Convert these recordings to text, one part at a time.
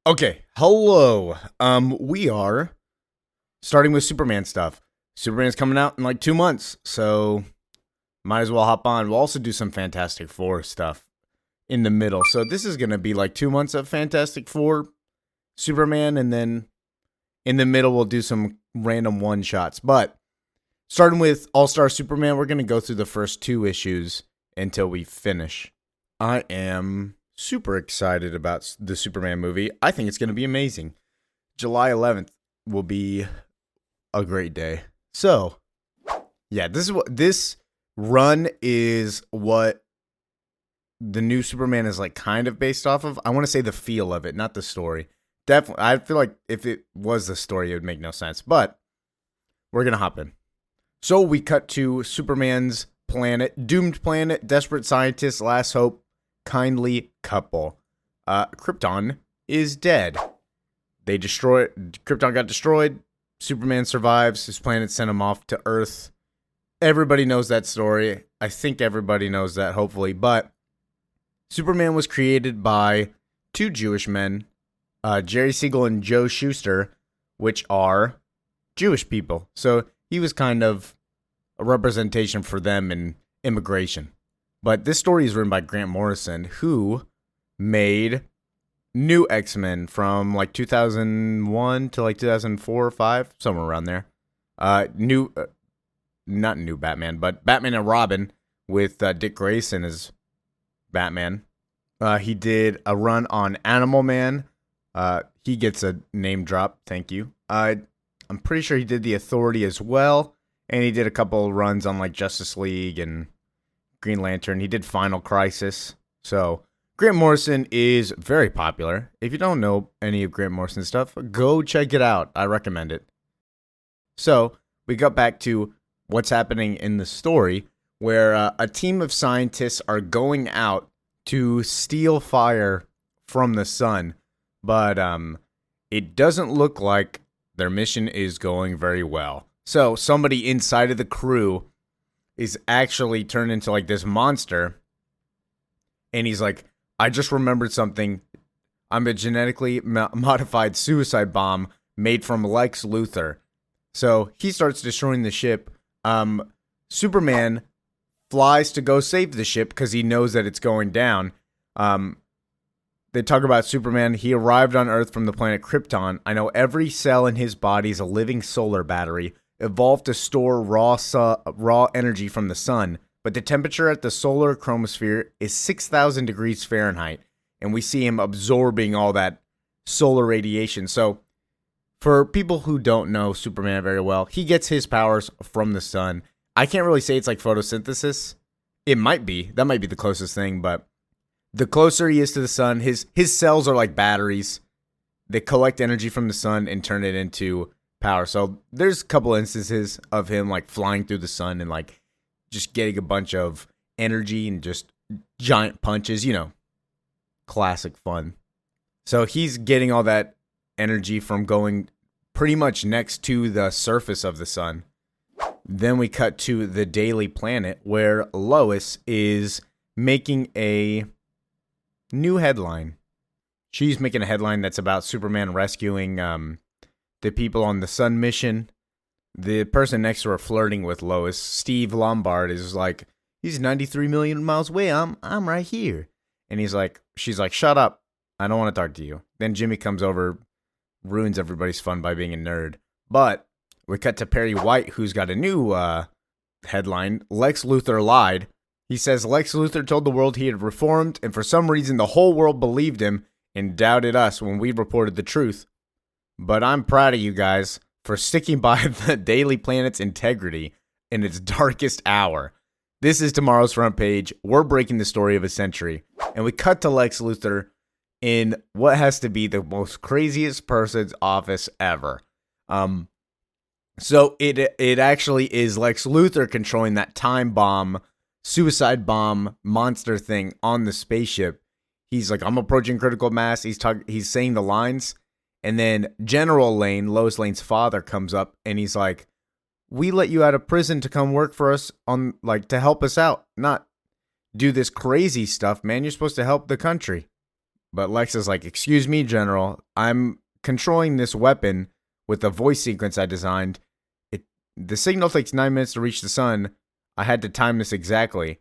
Okay, hello. We are starting with Superman stuff. Superman's coming out in like 2 months, so might as well hop on. We'll also do some Fantastic Four stuff in the middle. So this is gonna be like 2 months of Fantastic Four, Superman, and then in the middle we'll do some random one shots. But starting with All Star Superman, we're gonna go through the first two issues until we finish. I am super excited about the Superman movie. I think it's going to be amazing. July 11th will be a great day. So, yeah, this run is what the new Superman is like kind of based off of. I want to say the feel of it, not the story. Definitely, I feel like if it was the story, it would make no sense. But we're going to hop in. So we cut to Superman's planet, doomed planet, desperate scientists, last hope, kindly couple. Krypton is dead. Krypton got destroyed. Superman survives. His planet sent him off to Earth. Everybody knows that story. I think everybody knows that, hopefully. But Superman was created by two Jewish men, Jerry Siegel and Joe Shuster, which are Jewish people. So he was kind of a representation for them in immigration. But this story is written by Grant Morrison, who made New X-Men from like 2001 to like 2004 or 5, somewhere around there. Not new Batman, but Batman and Robin with Dick Grayson as Batman. He did a run on Animal Man. He gets a name drop, thank you. I'm pretty sure he did The Authority as well, and he did a couple runs on like Justice League and Green Lantern. He did Final Crisis. So Grant Morrison is very popular. If you don't know any of Grant Morrison's stuff, go check it out. I recommend it. So we got back to what's happening in the story, where a team of scientists are going out to steal fire from the sun, but it doesn't look like their mission is going very well. So somebody inside of the crew is actually turned into like this monster, and he's like, I just remembered something. I'm a genetically modified suicide bomb made from Lex Luthor. So he starts destroying the ship. Superman flies to go save the ship because he knows that it's going down. They talk about Superman. He arrived on Earth from the planet Krypton. I know every cell in his body is a living solar battery, evolved to store raw energy from the sun, but the temperature at the solar chromosphere is 6,000 degrees Fahrenheit, and we see him absorbing all that solar radiation. So, for people who don't know Superman very well, he gets his powers from the sun. I can't really say it's like photosynthesis. It might be. That might be the closest thing, but the closer he is to the sun, his cells are like batteries. They collect energy from the sun and turn it into power. So there's a couple instances of him like flying through the sun and like just getting a bunch of energy and just giant punches, classic fun. So he's getting all that energy from going pretty much next to the surface of the sun. Then we cut to the Daily Planet, where Lois is making a new headline. She's making a headline that's about Superman rescuing the people on the sun mission. The person next to her flirting with Lois, Steve Lombard, is like, he's 93 million miles away. I'm right here. And she's like, shut up. I don't want to talk to you. Then Jimmy comes over, ruins everybody's fun by being a nerd. But we cut to Perry White, who's got a new headline. Lex Luthor lied. He says Lex Luthor told the world he had reformed, and for some reason the whole world believed him and doubted us when we reported the truth. But I'm proud of you guys for sticking by the Daily Planet's integrity in its darkest hour. This is tomorrow's front page. We're breaking the story of a century. And we cut to Lex Luthor in what has to be the most craziest person's office ever. So it actually is Lex Luthor controlling that time bomb, suicide bomb monster thing on the spaceship. He's like, I'm approaching critical mass. He's saying the lines. And then General Lane, Lois Lane's father, comes up and he's like, we let you out of prison to come work for us to help us out, not do this crazy stuff, man. You're supposed to help the country. But Lex is like, excuse me, General, I'm controlling this weapon with a voice sequence I designed. The signal takes 9 minutes to reach the sun. I had to time this exactly.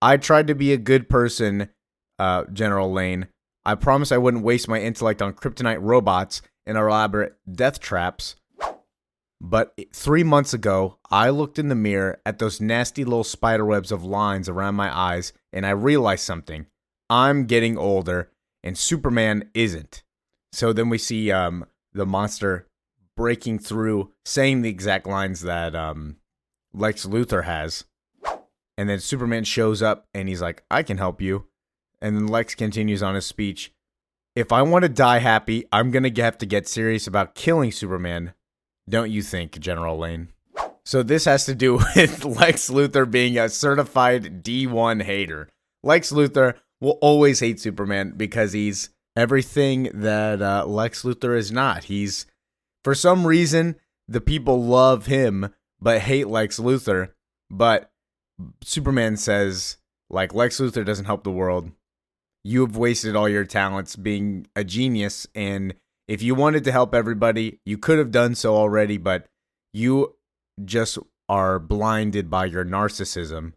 I tried to be a good person, General Lane. I promised I wouldn't waste my intellect on kryptonite robots and elaborate death traps. But 3 months ago, I looked in the mirror at those nasty little spiderwebs of lines around my eyes, and I realized something. I'm getting older, and Superman isn't. So then we see the monster breaking through, saying the exact lines that Lex Luthor has. And then Superman shows up, and he's like, I can help you. And then Lex continues on his speech. If I want to die happy, I'm going to have to get serious about killing Superman. Don't you think, General Lane? So this has to do with Lex Luthor being a certified D1 hater. Lex Luthor will always hate Superman because he's everything that Lex Luthor is not. He's, for some reason, the people love him but hate Lex Luthor. But Superman says, like, Lex Luthor doesn't help the world. You have wasted all your talents being a genius, and if you wanted to help everybody, you could have done so already, but you just are blinded by your narcissism,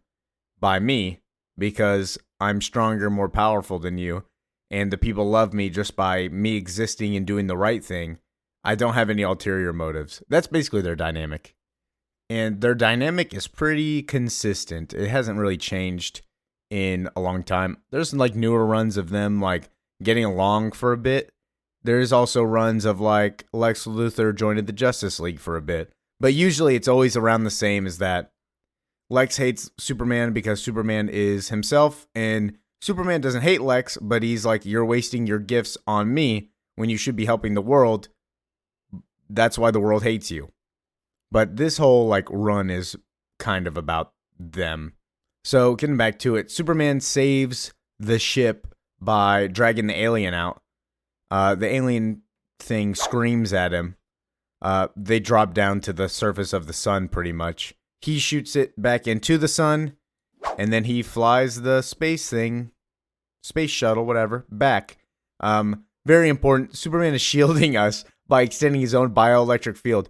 by me, because I'm stronger, more powerful than you, and the people love me just by me existing and doing the right thing. I don't have any ulterior motives. That's basically their dynamic. And their dynamic is pretty consistent. It hasn't really changed in a long time. There's like newer runs of them like getting along for a bit. There's also runs of like Lex Luthor joined the Justice League for a bit. But usually it's always around the same, is that Lex hates Superman because Superman is himself, and Superman doesn't hate Lex, but he's like, you're wasting your gifts on me when you should be helping the world. That's why the world hates you. But this whole like run is kind of about them. So getting back to it, Superman saves the ship by dragging the alien out. The alien thing screams at him. They drop down to the surface of the sun pretty much. He shoots it back into the sun, and then he flies the space shuttle, whatever, back. Very important. Superman is shielding us by extending his own bioelectric field.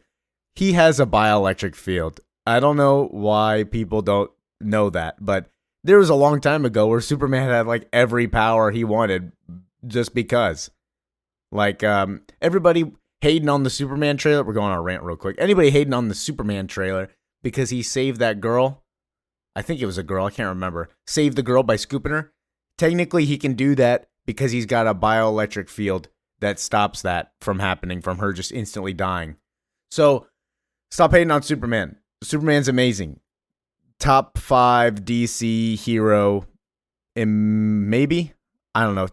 He has a bioelectric field. I don't know why people don't know that, but there was a long time ago where Superman had like every power he wanted just because. Like, everybody hating on the Superman trailer. We're going on a rant real quick. Anybody hating on the Superman trailer because he saved that girl. I think it was a girl. I can't remember. Saved the girl by scooping her. Technically, he can do that because he's got a bioelectric field that stops that from happening, from her just instantly dying. So, stop hating on Superman. Superman's amazing. Top 5 DC hero, maybe? I don't know.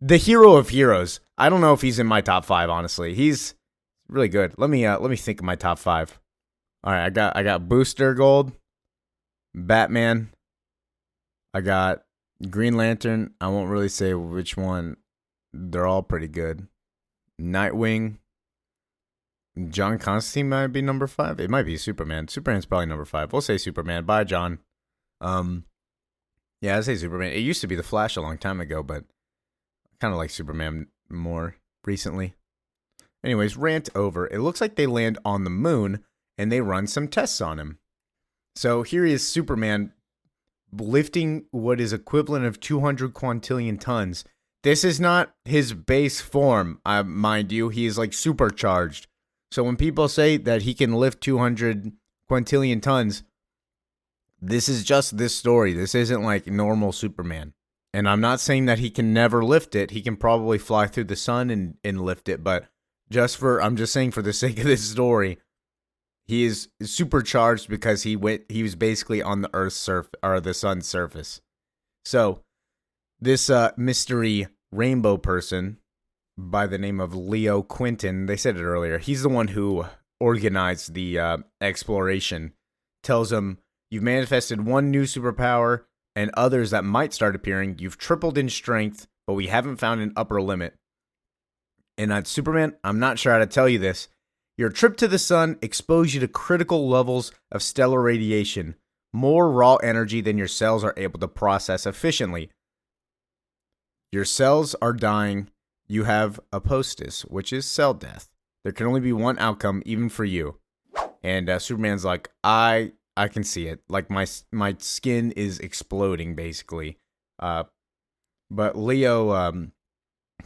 The hero of heroes. I don't know if he's in my top 5, honestly. He's really good. Let me think of my top 5. All right, I got Booster Gold, Batman. I got Green Lantern. I won't really say which one. They're all pretty good. Nightwing. John Constantine might be number 5. It might be Superman. Superman's probably number 5. We'll say Superman. Bye, John. Yeah, I'd say Superman. It used to be the Flash a long time ago, but I kind of like Superman more recently. Anyways, rant over. It looks like they land on the moon, and they run some tests on him. So here is Superman lifting what is equivalent of 200 quintillion tons. This is not his base form, mind you. He is like supercharged. So when people say that he can lift 200 quintillion tons, this is just this story. This isn't like normal Superman. And I'm not saying that he can never lift it. He can probably fly through the sun and lift it. But I'm just saying for the sake of this story, he is supercharged because he was basically on the Earth's surface or the sun's surface. So this mystery rainbow person by the name of Leo Quinton, they said it earlier, he's the one who organized the exploration, tells him, you've manifested one new superpower and others that might start appearing. You've tripled in strength, but we haven't found an upper limit. And Superman, I'm not sure how to tell you this. Your trip to the sun exposed you to critical levels of stellar radiation, more raw energy than your cells are able to process efficiently. Your cells are dying. You have a postus, which is cell death. There can only be one outcome, even for you. And Superman's like, I can see it. Like my skin is exploding, basically. But Leo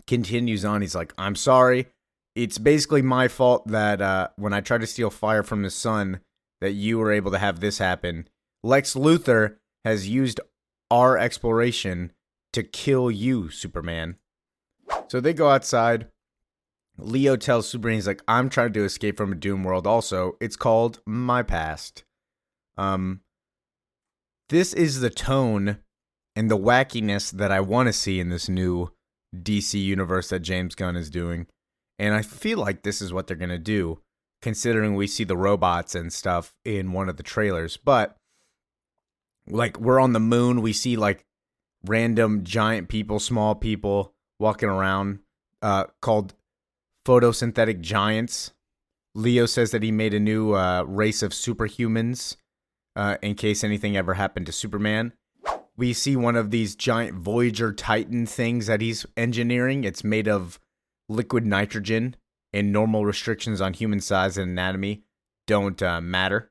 continues on. He's like, I'm sorry. It's basically my fault that when I tried to steal fire from the sun, that you were able to have this happen. Lex Luthor has used our exploration to kill you, Superman. So they go outside. Leo tells Superman, he's like, I'm trying to escape from a doom world also. It's called my past. This is the tone and the wackiness that I want to see in this new DC universe that James Gunn is doing. And I feel like this is what they're going to do, considering we see the robots and stuff in one of the trailers. But, like, we're on the moon. We see, like, random giant people, small people walking around called photosynthetic giants. Leo says that he made a new race of superhumans in case anything ever happened to Superman. We see one of these giant Voyager Titan things that he's engineering. It's made of liquid nitrogen, and normal restrictions on human size and anatomy don't matter.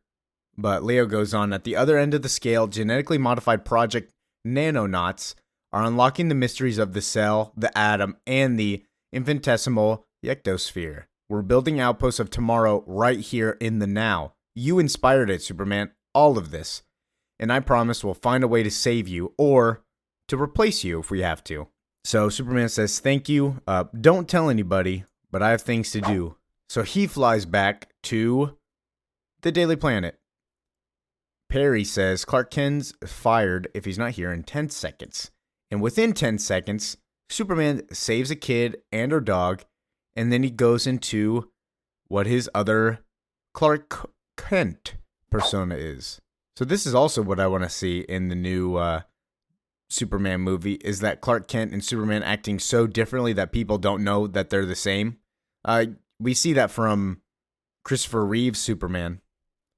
But Leo goes on, at the other end of the scale, genetically modified Project Nanonauts are unlocking the mysteries of the cell, the atom, and the infinitesimal ectosphere. We're building outposts of tomorrow right here in the now. You inspired it, Superman. All of this. And I promise we'll find a way to save you, or to replace you if we have to. So Superman says, thank you. Don't tell anybody, but I have things to do. So he flies back to the Daily Planet. Perry says Clark Kent's fired if he's not here in 10 seconds. And within 10 seconds, Superman saves a kid and her dog, and then he goes into what his other Clark Kent persona is. So this is also what I want to see in the new Superman movie, is that Clark Kent and Superman acting so differently that people don't know that they're the same. We see that from Christopher Reeve's Superman.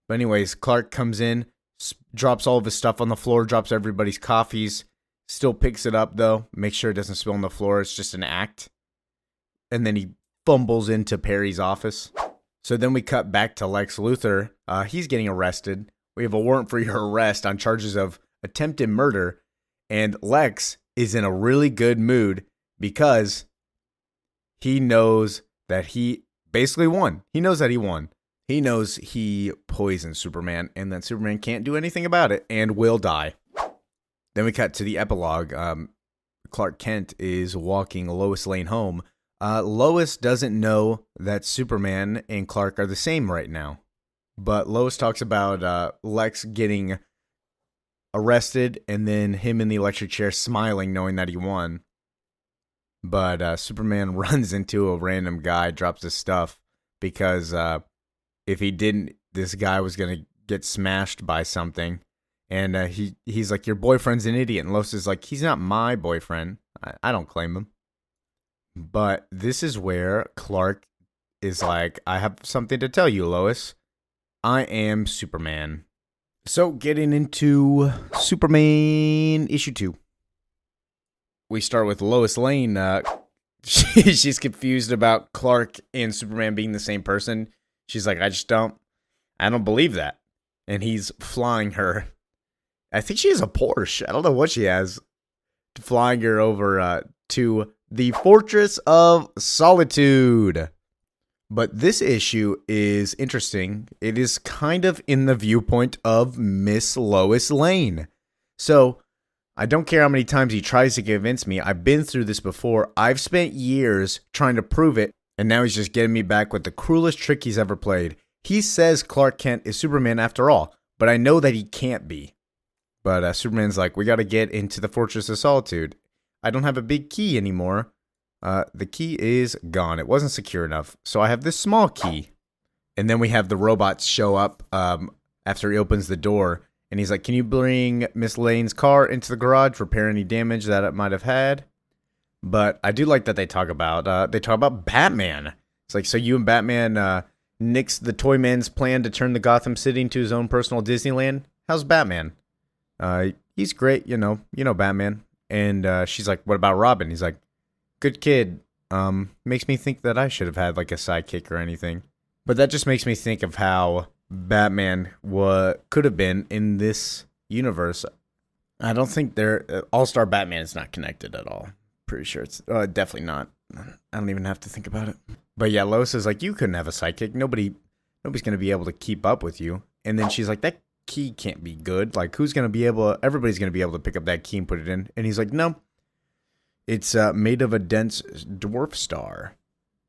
But anyways, Clark comes in, drops all of his stuff on the floor, drops everybody's coffees, still picks it up though, makes sure it doesn't spill on the floor, it's just an act. And then he fumbles into Perry's office. So then we cut back to Lex Luthor. He's getting arrested. We have a warrant for your arrest on charges of attempted murder. And Lex is in a really good mood because he knows that he basically won. He knows that he won. He knows he poisoned Superman and that Superman can't do anything about it and will die. Then we cut to the epilogue. Clark Kent is walking Lois Lane home. Lois doesn't know that Superman and Clark are the same right now. But Lois talks about Lex getting arrested and then him in the electric chair smiling knowing that he won. But Superman runs into a random guy, drops his stuff, because if he didn't, this guy was going to get smashed by something. And he's like, your boyfriend's an idiot. And Lois is like, he's not my boyfriend. I don't claim him. But this is where Clark is like, I have something to tell you, Lois. I am Superman. So getting into Superman issue 2. We start with Lois Lane. She's confused about Clark and Superman being the same person. She's like, I don't believe that. And he's flying her. I think she has a Porsche. I don't know what she has. Flying her over to the Fortress of Solitude. But this issue is interesting. It is kind of in the viewpoint of Miss Lois Lane. So, I don't care how many times he tries to convince me. I've been through this before. I've spent years trying to prove it, and now he's just getting me back with the cruelest trick he's ever played. He says Clark Kent is Superman after all, but I know that he can't be. But Superman's like, we got to get into the Fortress of Solitude. I don't have a big key anymore. The key is gone. It wasn't secure enough. So I have this small key. And then we have the robots show up after he opens the door. And he's like, can you bring Miss Lane's car into the garage, repair any damage that it might have had? But I do like that they talk about Batman. It's like, so you and Batman nixed the Toy Man's plan to turn the Gotham City into his own personal Disneyland? How's Batman? He's great, you know Batman. And she's like, what about Robin? He's like, good kid. Makes me think that I should have had like a sidekick or anything. But that just makes me think of how Batman could have been in this universe. I don't think All-Star Batman is not connected at all. Pretty sure it's definitely not. I don't even have to think about it. But yeah, Lois is like, you couldn't have a sidekick. Nobody's going to be able to keep up with you. And then she's like, that key can't be good. Like, everybody's going to be able to pick up that key and put it in. And he's like, no, it's made of a dense dwarf star.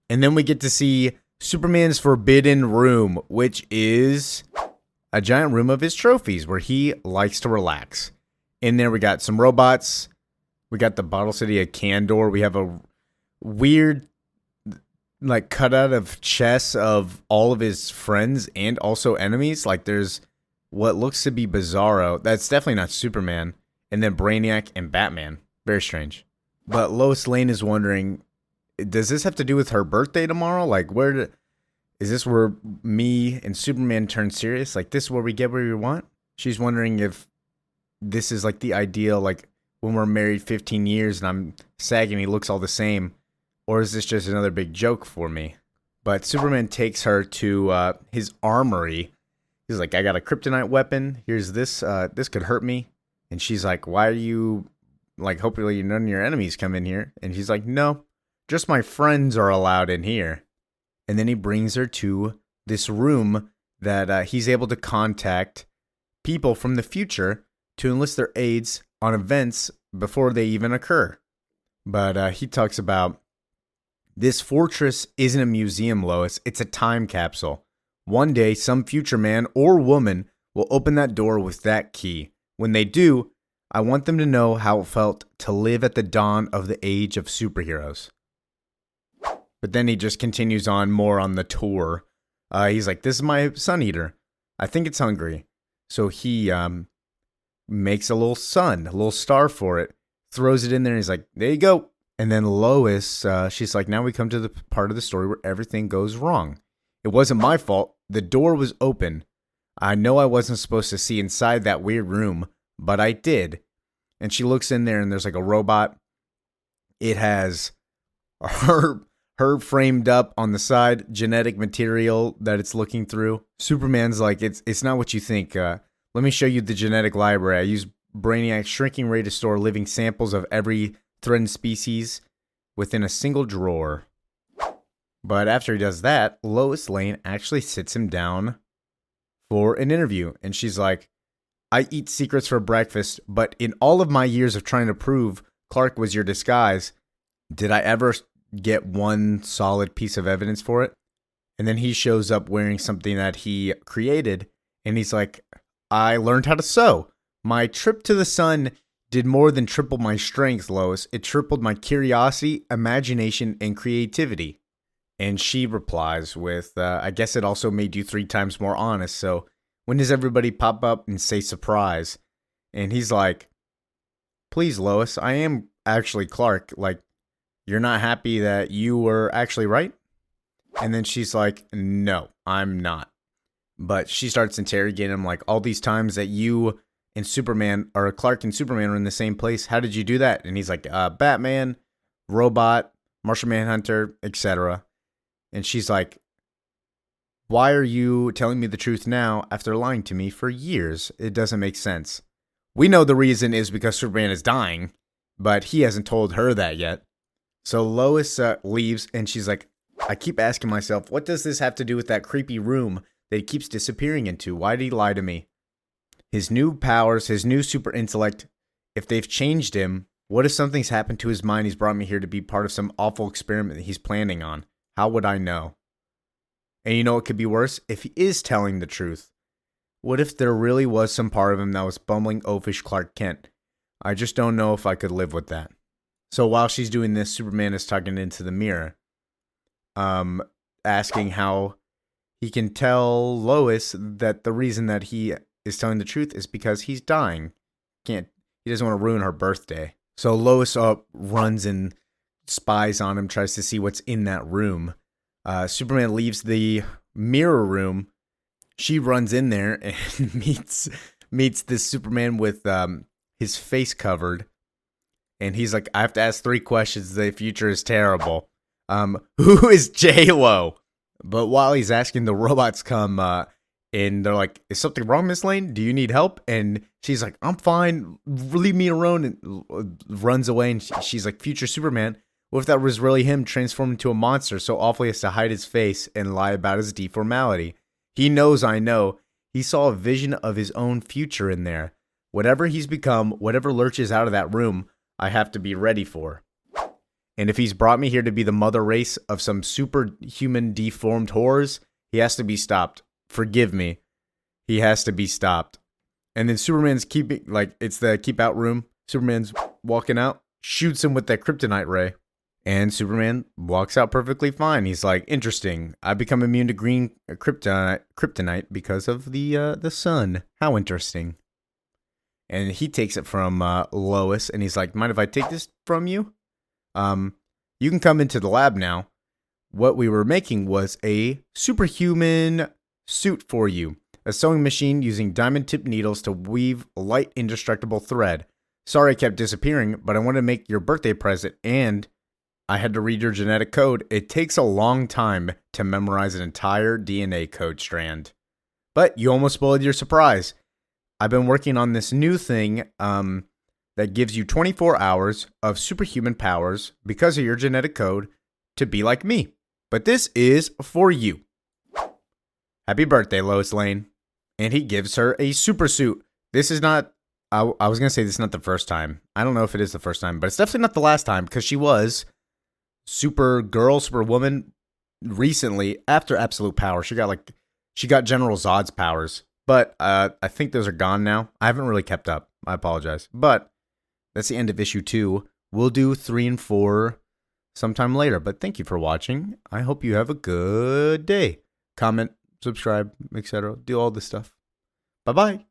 And then we get to see Superman's forbidden room, which is a giant room of his trophies where he likes to relax. In there, we got some robots. We got the Bottle City of Kandor. We have a weird, like, cutout of chess of all of his friends and also enemies. Like, there's what looks to be Bizarro. That's definitely not Superman. And then Brainiac and Batman. Very strange. But Lois Lane is wondering, does this have to do with her birthday tomorrow? Like, is this where me and Superman turn serious? Like, this is where we get where we want? She's wondering if this is like the ideal, like when we're married 15 years and I'm sagging, he looks all the same. Or is this just another big joke for me? But Superman takes her to his armory. He's like, I got a kryptonite weapon. Here's this. This could hurt me. And she's like, why are you, like, hopefully none of your enemies come in here. And he's like, no, just my friends are allowed in here. And then he brings her to this room that he's able to contact people from the future to enlist their aids on events before they even occur. But he talks about, this fortress isn't a museum, Lois. It's a time capsule. One day, some future man or woman will open that door with that key. When they do, I want them to know how it felt to live at the dawn of the age of superheroes. But then he just continues on more on the tour. He's like, this is my sun eater. I think it's hungry. So he makes a little sun, a little star for it, throws it in there, and he's like, there you go. And then Lois, she's like, now we come to the part of the story where everything goes wrong. It wasn't my fault. The door was open. I know I wasn't supposed to see inside that weird room, but I did. And she looks in there, and there's like a robot. It has her framed up on the side, genetic material that it's looking through. Superman's like, it's not what you think. Let me show you the genetic library. I use Brainiac's shrinking ray to store living samples of every threatened species within a single drawer. But after he does that, Lois Lane actually sits him down for an interview. And she's like, I eat secrets for breakfast, but in all of my years of trying to prove Clark was your disguise, did I ever get one solid piece of evidence for it? And then he shows up wearing something that he created, and he's like, I learned how to sew. My trip to the sun did more than triple my strength, Lois. It tripled my curiosity, imagination, and creativity. And she replies with, I guess it also made you 3 times more honest, so when does everybody pop up and say surprise? And he's like, please, Lois, I am actually Clark. Like, you're not happy that you were actually right? And then she's like, no, I'm not. But she starts interrogating him, like, all these times that you and Superman, or Clark and Superman, were in the same place, how did you do that? And he's like, Batman, robot, Martian Manhunter, etc. And she's like, why are you telling me the truth now after lying to me for years? It doesn't make sense. We know the reason is because Superman is dying, but he hasn't told her that yet. So Lois leaves, and she's like, I keep asking myself, what does this have to do with that creepy room that he keeps disappearing into? Why did he lie to me? His new powers, his new super intellect, if they've changed him, what if something's happened to his mind? He's brought me here to be part of some awful experiment that he's planning on. How would I know? And you know what could be worse? If he is telling the truth. What if there really was some part of him that was bumbling, oafish Clark Kent? I just don't know if I could live with that. So while she's doing this, Superman is talking into the mirror, asking how he can tell Lois that the reason that he is telling the truth is because he's dying. He doesn't want to ruin her birthday. So Lois runs and spies on him, tries to see what's in that room. Superman leaves the mirror room. She runs in there and meets this Superman with his face covered. And he's like, I have to ask 3 questions. The future is terrible. Who is J-Lo? But while he's asking, the robots come and they're like, is something wrong, Miss Lane? Do you need help? And she's like, I'm fine. Leave me alone. And runs away. And she's like, future Superman. What if that was really him transformed into a monster so awfully as to hide his face and lie about his deformality? He knows I know. He saw a vision of his own future in there. Whatever he's become, whatever lurches out of that room, I have to be ready for. And if he's brought me here to be the mother race of some superhuman deformed horrors, he has to be stopped. Forgive me. He has to be stopped. And then Superman's it's the keep out room. Superman's walking out, shoots him with that kryptonite ray. And Superman walks out perfectly fine. He's like, interesting. I become immune to green kryptonite because of the sun. How interesting. And he takes it from Lois, and he's like, mind if I take this from you? You can come into the lab now. What we were making was a superhuman suit for you. A sewing machine using diamond-tipped needles to weave light, indestructible thread. Sorry I kept disappearing, but I wanted to make your birthday present, and I had to read your genetic code. It takes a long time to memorize an entire DNA code strand. But you almost spoiled your surprise. I've been working on this new thing that gives you 24 hours of superhuman powers because of your genetic code to be like me. But this is for you. Happy birthday, Lois Lane. And he gives her a super suit. This is not, I was going to say this is not the first time. I don't know if it is the first time, but it's definitely not the last time because she was Supergirl, Superwoman recently after Absolute Power. She got General Zod's powers. But I think those are gone now. I haven't really kept up. I apologize. But that's the end of issue 2. We'll do 3 and 4 sometime later. But thank you for watching. I hope you have a good day. Comment, subscribe, etc. Do all this stuff. Bye-bye.